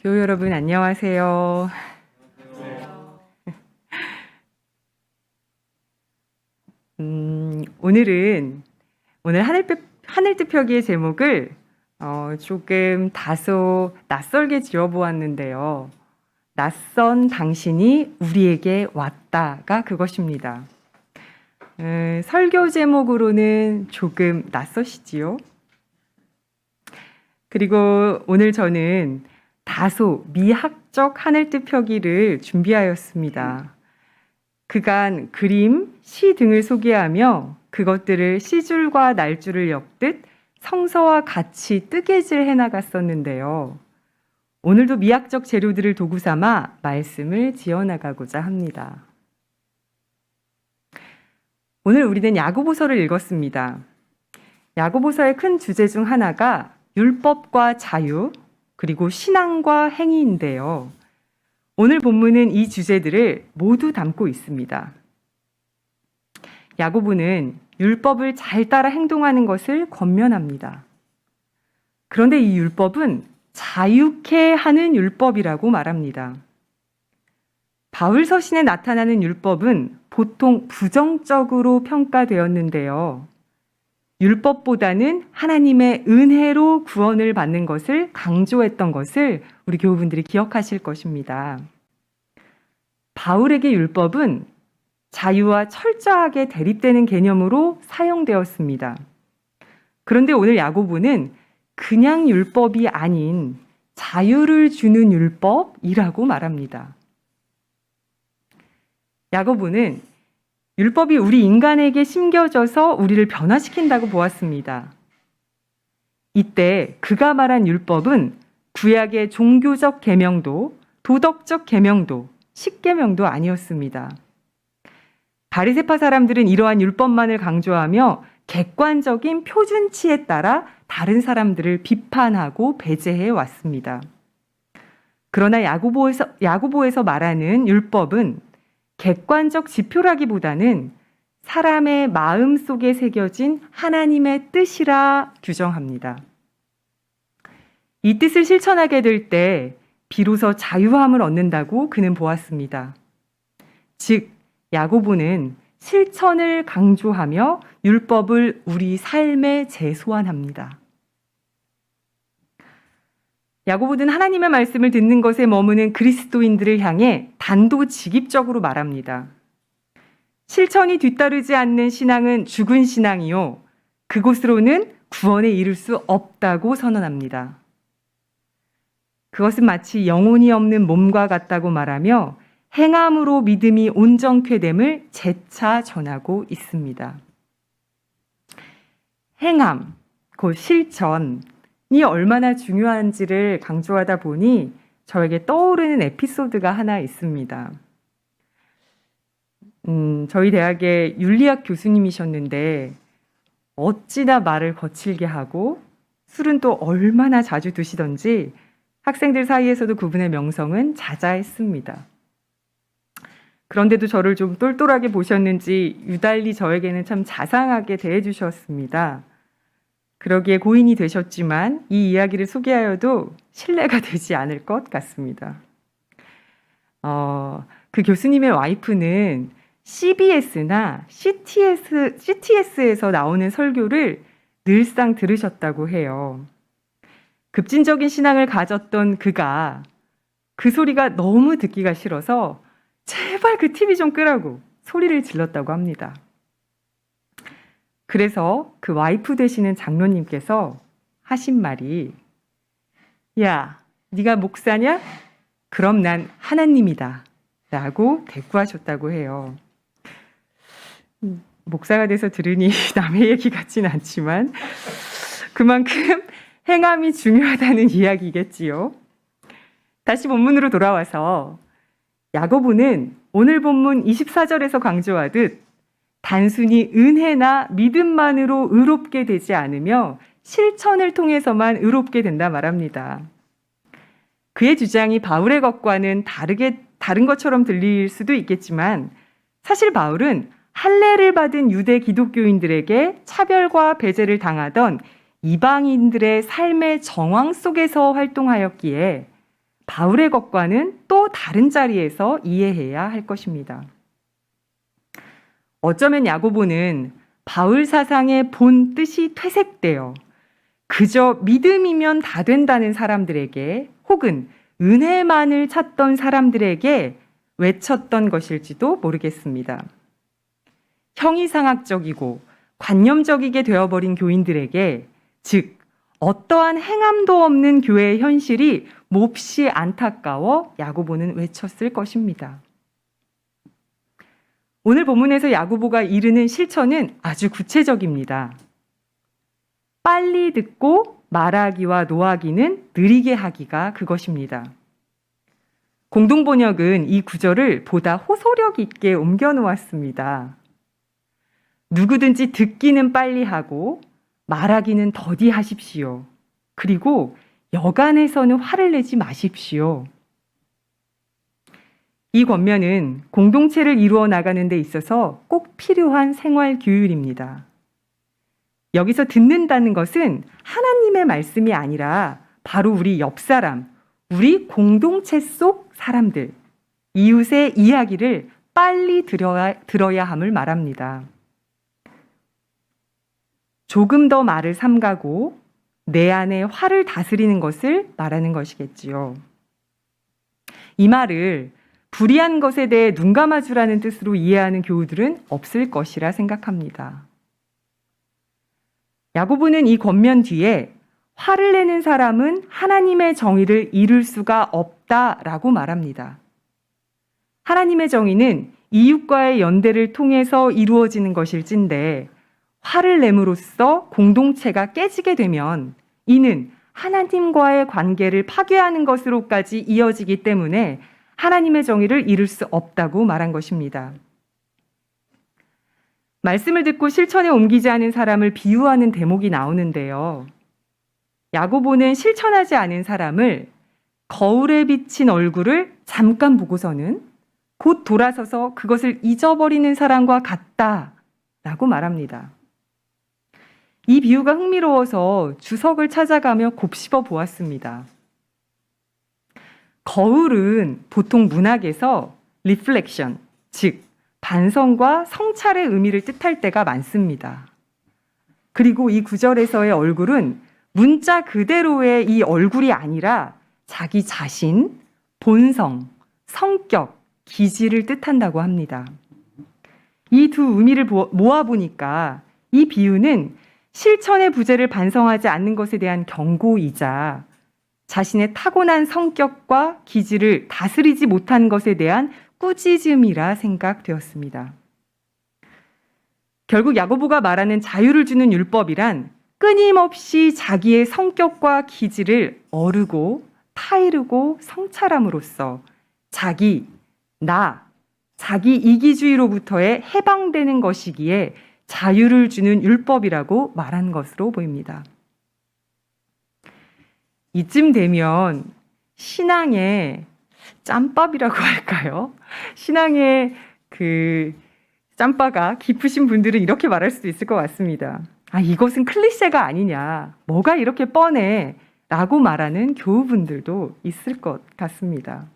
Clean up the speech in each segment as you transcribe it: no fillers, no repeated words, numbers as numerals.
교우 여러분 안녕하세요. 오늘 하늘뜻 펴기의 제목을 조금 다소 낯설게 지어보았는데요. 낯선 당신이 우리에게 왔다가 그것입니다. 설교 제목으로는 조금 낯서시지요? 그리고 오늘 저는 다소 미학적 하늘뜻 펴기를 준비하였습니다. 그간 그림, 시 등을 소개하며 그것들을 시줄과 날줄을 엮듯 성서와 같이 뜨개질 해나갔었는데요. 오늘도 미학적 재료들을 도구 삼아 말씀을 지어나가고자 합니다. 오늘 우리는 야고보서를 읽었습니다. 야고보서의 큰 주제 중 하나가 율법과 자유, 그리고 신앙과 행위인데요. 오늘 본문은 이 주제들을 모두 담고 있습니다. 야고보는 율법을 잘 따라 행동하는 것을 권면합니다. 그런데 이 율법은 자유케 하는 율법이라고 말합니다. 바울 서신에 나타나는 율법은 보통 부정적으로 평가되었는데요. 율법보다는 하나님의 은혜로 구원을 받는 것을 강조했던 것을 우리 교우분들이 기억하실 것입니다. 바울에게 율법은 자유와 철저하게 대립되는 개념으로 사용되었습니다. 그런데 오늘 야고보는 그냥 율법이 아닌 자유를 주는 율법이라고 말합니다. 야고보는 율법이 우리 인간에게 심겨져서 우리를 변화시킨다고 보았습니다. 이때 그가 말한 율법은 구약의 종교적 계명도, 도덕적 계명도, 십계명도 아니었습니다. 바리새파 사람들은 이러한 율법만을 강조하며 객관적인 표준치에 따라 다른 사람들을 비판하고 배제해 왔습니다. 그러나 야고보에서 말하는 율법은 객관적 지표라기보다는 사람의 마음 속에 새겨진 하나님의 뜻이라 규정합니다. 이 뜻을 실천하게 될 때 비로소 자유함을 얻는다고 그는 보았습니다. 즉, 야고보는 실천을 강조하며 율법을 우리 삶에 재소환합니다. 야고보는 하나님의 말씀을 듣는 것에 머무는 그리스도인들을 향해 단도직입적으로 말합니다. 실천이 뒤따르지 않는 신앙은 죽은 신앙이요, 그곳으로는 구원에 이를 수 없다고 선언합니다. 그것은 마치 영혼이 없는 몸과 같다고 말하며 행함으로 믿음이 온전케 됨을 재차 전하고 있습니다. 행함, 곧 실천, 이 얼마나 중요한지를 강조하다 보니 저에게 떠오르는 에피소드가 하나 있습니다. 저희 대학의 윤리학 교수님이셨는데 어찌나 말을 거칠게 하고 술은 또 얼마나 자주 드시던지 학생들 사이에서도 그분의 명성은 자자했습니다. 그런데도 저를 좀 똘똘하게 보셨는지 유달리 저에게는 참 자상하게 대해주셨습니다. 그러기에 고인이 되셨지만 이 이야기를 소개하여도 신뢰가 되지 않을 것 같습니다. 그 교수님의 와이프는 CBS나 CTS에서 나오는 설교를 늘상 들으셨다고 해요. 급진적인 신앙을 가졌던 그가 그 소리가 너무 듣기가 싫어서 제발 그 TV 좀 끄라고 소리를 질렀다고 합니다. 그래서 그 와이프 되시는 장로님께서 하신 말이, 야, 네가 목사냐? 그럼 난 하나님이다 라고 대꾸하셨다고 해요. 목사가 돼서 들으니 남의 얘기 같진 않지만 그만큼 행함이 중요하다는 이야기겠지요. 다시 본문으로 돌아와서 야고보는 오늘 본문 24절에서 강조하듯 단순히 은혜나 믿음만으로 의롭게 되지 않으며 실천을 통해서만 의롭게 된다 말합니다. 그의 주장이 바울의 것과는 다른 것처럼 들릴 수도 있겠지만 사실 바울은 할례를 받은 유대 기독교인들에게 차별과 배제를 당하던 이방인들의 삶의 정황 속에서 활동하였기에 바울의 것과는 또 다른 자리에서 이해해야 할 것입니다. 어쩌면 야고보는 바울 사상의 본 뜻이 퇴색되어 그저 믿음이면 다 된다는 사람들에게 혹은 은혜만을 찾던 사람들에게 외쳤던 것일지도 모르겠습니다. 형이상학적이고 관념적이게 되어버린 교인들에게, 즉 어떠한 행함도 없는 교회의 현실이 몹시 안타까워 야고보는 외쳤을 것입니다. 오늘 본문에서 야고보가 이르는 실천은 아주 구체적입니다. 빨리 듣고 말하기와 노하기는 느리게 하기가 그것입니다. 공동번역은 이 구절을 보다 호소력 있게 옮겨 놓았습니다. 누구든지 듣기는 빨리 하고 말하기는 더디 하십시오. 그리고 여간에서는 화를 내지 마십시오. 이 권면은 공동체를 이루어 나가는 데 있어서 꼭 필요한 생활 규율입니다. 여기서 듣는다는 것은 하나님의 말씀이 아니라 바로 우리 옆 사람, 우리 공동체 속 사람들, 이웃의 이야기를 빨리 들어야 함을 말합니다. 조금 더 말을 삼가고 내 안에 화를 다스리는 것을 말하는 것이겠지요. 이 말을 불의한 것에 대해 눈 감아주라는 뜻으로 이해하는 교우들은 없을 것이라 생각합니다. 야고보는 이 권면 뒤에 화를 내는 사람은 하나님의 정의를 이룰 수가 없다라고 말합니다. 하나님의 정의는 이웃과의 연대를 통해서 이루어지는 것일진데 화를 내므로써 공동체가 깨지게 되면 이는 하나님과의 관계를 파괴하는 것으로까지 이어지기 때문에 하나님의 정의를 이룰 수 없다고 말한 것입니다. 말씀을 듣고 실천에 옮기지 않은 사람을 비유하는 대목이 나오는데요. 야고보는 실천하지 않은 사람을 거울에 비친 얼굴을 잠깐 보고서는 곧 돌아서서 그것을 잊어버리는 사람과 같다라고 말합니다. 이 비유가 흥미로워서 주석을 찾아가며 곱씹어 보았습니다. 거울은 보통 문학에서 리플렉션, 즉 반성과 성찰의 의미를 뜻할 때가 많습니다. 그리고 이 구절에서의 얼굴은 문자 그대로의 이 얼굴이 아니라 자기 자신, 본성, 성격, 기질을 뜻한다고 합니다. 이 두 의미를 모아보니까 이 비유는 실천의 부재를 반성하지 않는 것에 대한 경고이자 자신의 타고난 성격과 기질을 다스리지 못한 것에 대한 꾸짖음이라 생각되었습니다. 결국 야고보가 말하는 자유를 주는 율법이란 끊임없이 자기의 성격과 기질을 어르고 타이르고 성찰함으로써 자기, 나, 자기 이기주의로부터의 해방되는 것이기에 자유를 주는 율법이라고 말한 것으로 보입니다. 이쯤 되면 신앙의 짬밥이라고 할까요? 신앙의 그 짬바가 깊으신 분들은 이렇게 말할 수도 있을 것 같습니다. 아, 이것은 클리셰가 아니냐. 뭐가 이렇게 뻔해. 라고 말하는 교우분들도 있을 것 같습니다.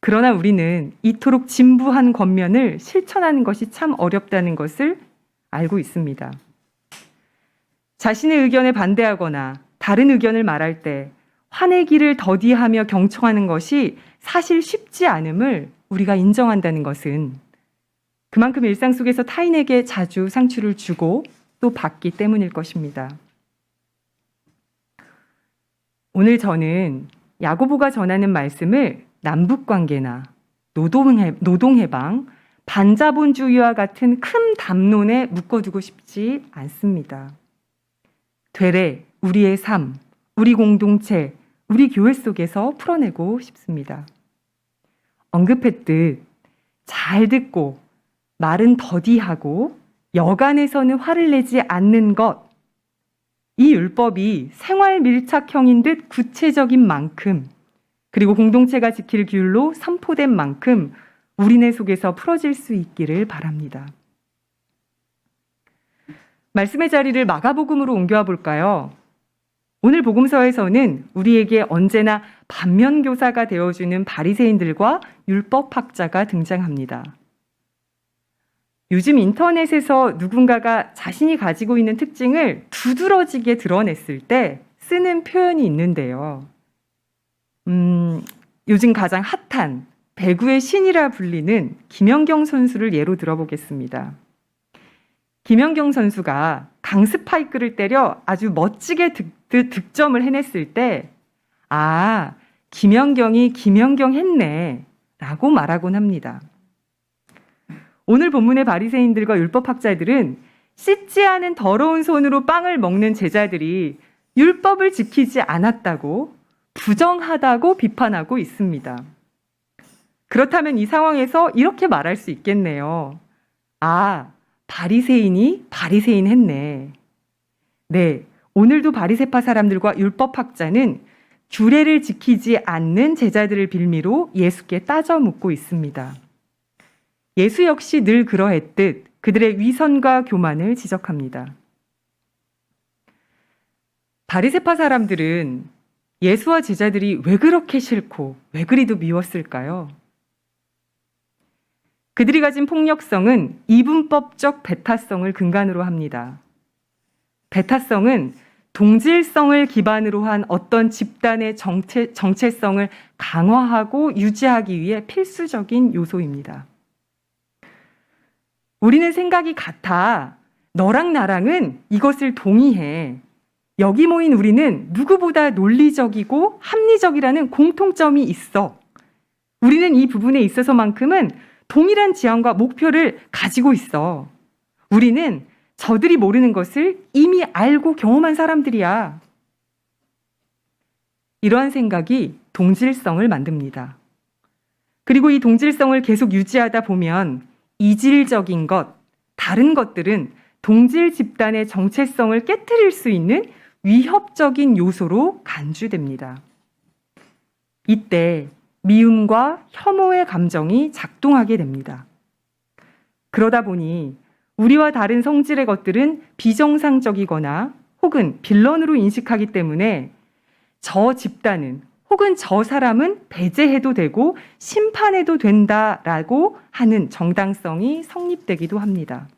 그러나 우리는 이토록 진부한 권면을 실천하는 것이 참 어렵다는 것을 알고 있습니다. 자신의 의견에 반대하거나 다른 의견을 말할 때 화내기를 더디하며 경청하는 것이 사실 쉽지 않음을 우리가 인정한다는 것은 그만큼 일상 속에서 타인에게 자주 상처를 주고 또 받기 때문일 것입니다. 오늘 저는 야고보가 전하는 말씀을 남북관계나 노동해방, 반자본주의와 같은 큰 담론에 묶어두고 싶지 않습니다. 되레 우리의 삶, 우리 공동체, 우리 교회 속에서 풀어내고 싶습니다. 언급했듯 잘 듣고 말은 더디하고 여간에서는 화를 내지 않는 것, 이 율법이 생활 밀착형인 듯 구체적인 만큼 그리고 공동체가 지킬 규율로 선포된 만큼 우리네 속에서 풀어질 수 있기를 바랍니다. 말씀의 자리를 마가복음으로 옮겨와 볼까요? 오늘 복음서에서는 우리에게 언제나 반면교사가 되어주는 바리새인들과 율법학자가 등장합니다. 요즘 인터넷에서 누군가가 자신이 가지고 있는 특징을 두드러지게 드러냈을 때 쓰는 표현이 있는데요. 요즘 가장 핫한 배구의 신이라 불리는 김연경 선수를 예로 들어보겠습니다. 김연경 선수가 강스파이크를 때려 아주 멋지게 득점을 해냈을 때 김연경이 김연경 했네 라고 말하곤 합니다. 오늘 본문의 바리새인들과 율법학자들은 씻지 않은 더러운 손으로 빵을 먹는 제자들이 율법을 지키지 않았다고 부정하다고 비판하고 있습니다. 그렇다면 이 상황에서 이렇게 말할 수 있겠네요. 바리새인이 바리새인 했네. 네, 오늘도 바리새파 사람들과 율법학자는 규례를 지키지 않는 제자들을 빌미로 예수께 따져 묻고 있습니다. 예수 역시 늘 그러했듯 그들의 위선과 교만을 지적합니다. 바리새파 사람들은 예수와 제자들이 왜 그렇게 싫고 왜 그리도 미웠을까요? 그들이 가진 폭력성은 이분법적 배타성을 근간으로 합니다. 배타성은 동질성을 기반으로 한 어떤 집단의 정체성을 강화하고 유지하기 위해 필수적인 요소입니다. 우리는 생각이 같아. 너랑 나랑은 이것을 동의해. 여기 모인 우리는 누구보다 논리적이고 합리적이라는 공통점이 있어. 우리는 이 부분에 있어서만큼은 동일한 지향과 목표를 가지고 있어. 우리는 저들이 모르는 것을 이미 알고 경험한 사람들이야. 이러한 생각이 동질성을 만듭니다. 그리고 이 동질성을 계속 유지하다 보면 이질적인 것, 다른 것들은 동질 집단의 정체성을 깨트릴 수 있는 위협적인 요소로 간주됩니다. 이때 미움과 혐오의 감정이 작동하게 됩니다. 그러다 보니 우리와 다른 성질의 것들은 비정상적이거나 혹은 빌런으로 인식하기 때문에 저 집단은 혹은 저 사람은 배제해도 되고 심판해도 된다라고 하는 정당성이 성립되기도 합니다.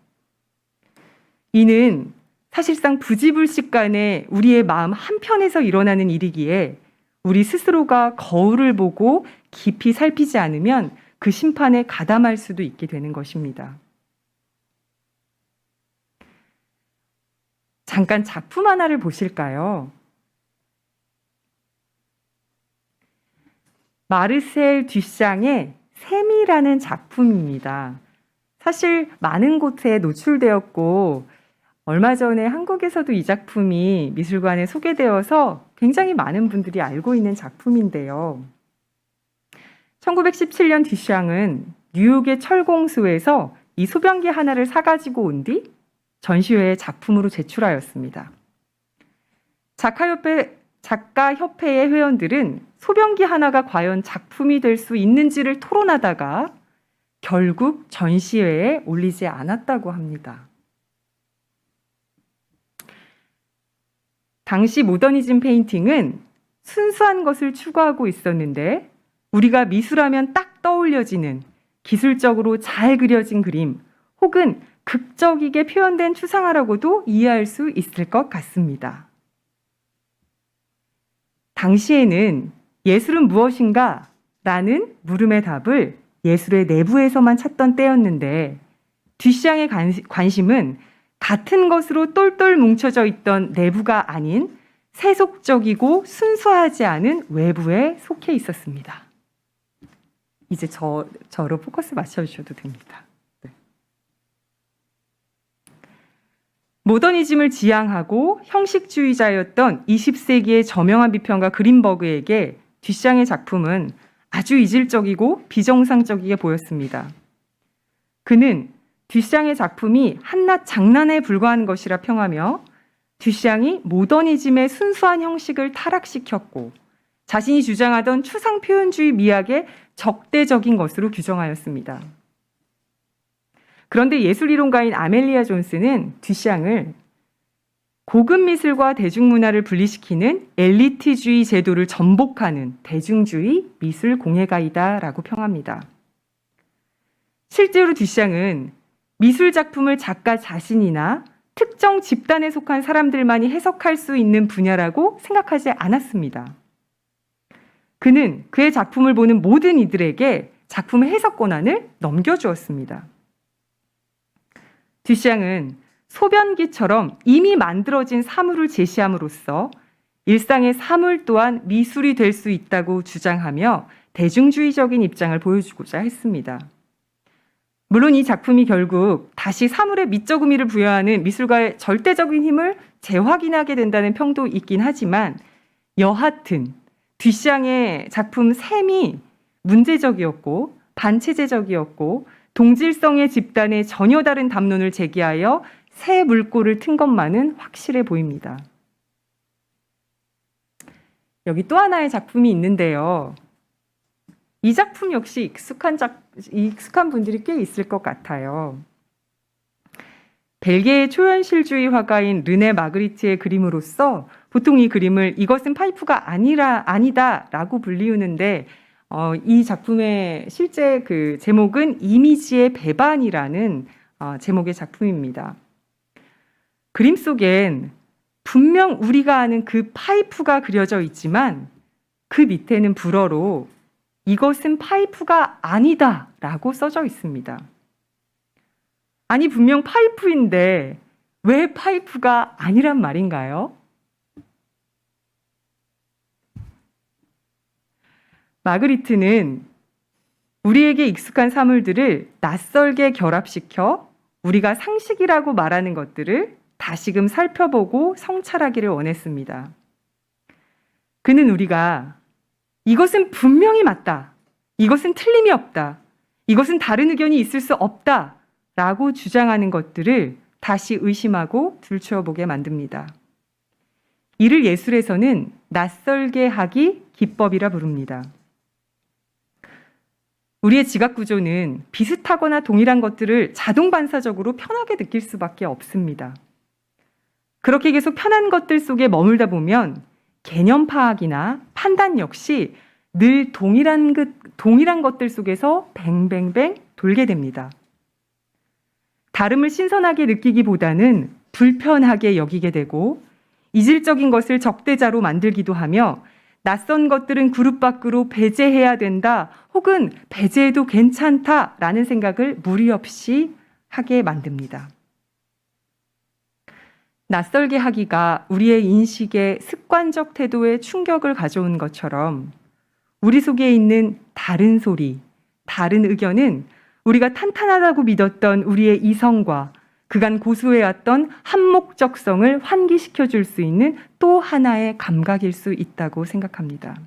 이는 사실상 부지불식간에 우리의 마음 한편에서 일어나는 일이기에 우리 스스로가 거울을 보고 깊이 살피지 않으면 그 심판에 가담할 수도 있게 되는 것입니다. 잠깐 작품 하나를 보실까요? 마르셀 듀샹의 샘이라는 작품입니다. 사실 많은 곳에 노출되었고 얼마 전에 한국에서도 이 작품이 미술관에 소개되어서 굉장히 많은 분들이 알고 있는 작품인데요. 1917년 듀샹은 뉴욕의 철공소에서 이 소변기 하나를 사가지고 온 뒤 전시회에 작품으로 제출하였습니다. 작가협회의 회원들은 소변기 하나가 과연 작품이 될 수 있는지를 토론하다가 결국 전시회에 올리지 않았다고 합니다. 당시 모더니즘 페인팅은 순수한 것을 추구하고 있었는데 우리가 미술하면 딱 떠올려지는 기술적으로 잘 그려진 그림 혹은 극적이게 표현된 추상화라고도 이해할 수 있을 것 같습니다. 당시에는 예술은 무엇인가? 라는 물음의 답을 예술의 내부에서만 찾던 때였는데 듀샹의 관심은 같은 것으로 똘똘 뭉쳐져 있던 내부가 아닌 세속적이고 순수하지 않은 외부에 속해 있었습니다. 이제 저로 포커스 맞춰주셔도 됩니다. 네. 모더니즘을 지향하고 형식주의자였던 20세기의 저명한 비평가 그린버그에게 듀샹의 작품은 아주 이질적이고 비정상적이게 보였습니다. 그는 듀샹의 작품이 한낱 장난에 불과한 것이라 평하며 듀샹이 모더니즘의 순수한 형식을 타락시켰고 자신이 주장하던 추상 표현주의 미학의 적대적인 것으로 규정하였습니다. 그런데 예술이론가인 아멜리아 존스는 듀샹을 고급 미술과 대중문화를 분리시키는 엘리트주의 제도를 전복하는 대중주의 미술 공예가이다라고 평합니다. 실제로 듀샹은 미술 작품을 작가 자신이나 특정 집단에 속한 사람들만이 해석할 수 있는 분야라고 생각하지 않았습니다. 그는 그의 작품을 보는 모든 이들에게 작품의 해석 권한을 넘겨주었습니다. 듀샹은 소변기처럼 이미 만들어진 사물을 제시함으로써 일상의 사물 또한 미술이 될 수 있다고 주장하며 대중주의적인 입장을 보여주고자 했습니다. 물론 이 작품이 결국 다시 사물에 미적 의미를 부여하는 미술가의 절대적인 힘을 재확인하게 된다는 평도 있긴 하지만 여하튼 듀샹의 작품 셈이 문제적이었고 반체제적이었고 동질성의 집단에 전혀 다른 담론을 제기하여 새 물꼬를 튼 것만은 확실해 보입니다. 여기 또 하나의 작품이 있는데요. 이 작품 역시 익숙한 분들이 꽤 있을 것 같아요. 벨기에의 초현실주의 화가인 르네 마그리트의 그림으로서 보통 이 그림을 이것은 파이프가 아니다라고 불리우는데 이 작품의 실제 그 제목은 이미지의 배반이라는 제목의 작품입니다. 그림 속엔 분명 우리가 아는 그 파이프가 그려져 있지만 그 밑에는 불어로 이것은 파이프가 아니다라고 써져 있습니다. 아니 분명 파이프인데 왜 파이프가 아니란 말인가요? 마그리트는 우리에게 익숙한 사물들을 낯설게 결합시켜 우리가 상식이라고 말하는 것들을 다시금 살펴보고 성찰하기를 원했습니다. 그는 우리가 이것은 분명히 맞다, 이것은 틀림이 없다, 이것은 다른 의견이 있을 수 없다 라고 주장하는 것들을 다시 의심하고 들추어보게 만듭니다. 이를 예술에서는 낯설게 하기 기법이라 부릅니다. 우리의 지각 구조는 비슷하거나 동일한 것들을 자동 반사적으로 편하게 느낄 수밖에 없습니다. 그렇게 계속 편한 것들 속에 머물다 보면 개념 파악이나 판단 역시 늘 동일한 것들 속에서 뱅뱅뱅 돌게 됩니다. 다름을 신선하게 느끼기보다는 불편하게 여기게 되고 이질적인 것을 적대자로 만들기도 하며 낯선 것들은 그룹 밖으로 배제해야 된다 혹은 배제해도 괜찮다라는 생각을 무리 없이 하게 만듭니다. 낯설게 하기가 우리의 인식에 습관적 태도에 충격을 가져온 것처럼 우리 속에 있는 다른 소리, 다른 의견은 우리가 탄탄하다고 믿었던 우리의 이성과 그간 고수해왔던 한목적성을 환기시켜 줄 수 있는 또 하나의 감각일 수 있다고 생각합니다.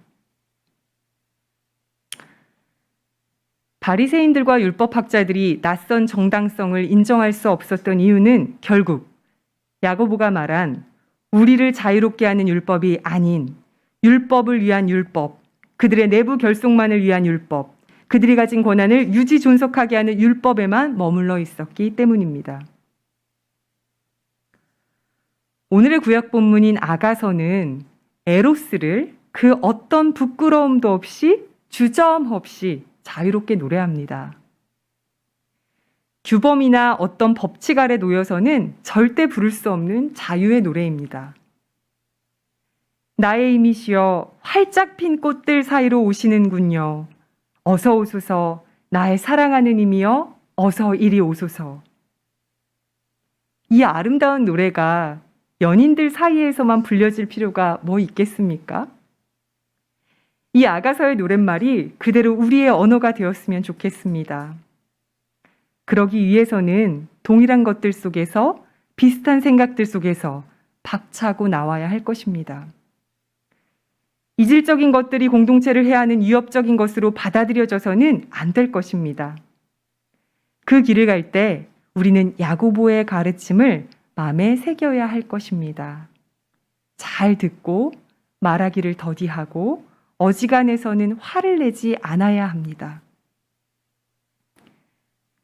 바리새인들과 율법학자들이 낯선 정당성을 인정할 수 없었던 이유는 결국 야고보가 말한 우리를 자유롭게 하는 율법이 아닌 율법을 위한 율법, 그들의 내부 결속만을 위한 율법, 그들이 가진 권한을 유지 존속하게 하는 율법에만 머물러 있었기 때문입니다. 오늘의 구약 본문인 아가서는 에로스를 그 어떤 부끄러움도 없이 주저함없이 자유롭게 노래합니다. 규범이나 어떤 법칙 아래 놓여서는 절대 부를 수 없는 자유의 노래입니다. 나의 이미시여 활짝 핀 꽃들 사이로 오시는군요. 어서 오소서 나의 사랑하는 이미여 어서 이리 오소서. 이 아름다운 노래가 연인들 사이에서만 불려질 필요가 뭐 있겠습니까? 이 아가서의 노랫말이 그대로 우리의 언어가 되었으면 좋겠습니다. 그러기 위해서는 동일한 것들 속에서 비슷한 생각들 속에서 박차고 나와야 할 것입니다. 이질적인 것들이 공동체를 해야 하는 위협적인 것으로 받아들여져서는 안 될 것입니다. 그 길을 갈 때 우리는 야고보의 가르침을 마음에 새겨야 할 것입니다. 잘 듣고 말하기를 더디하고 어지간해서는 화를 내지 않아야 합니다.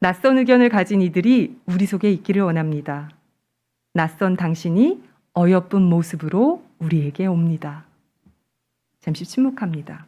낯선 의견을 가진 이들이 우리 속에 있기를 원합니다. 낯선 당신이 어여쁜 모습으로 우리에게 옵니다. 잠시 침묵합니다.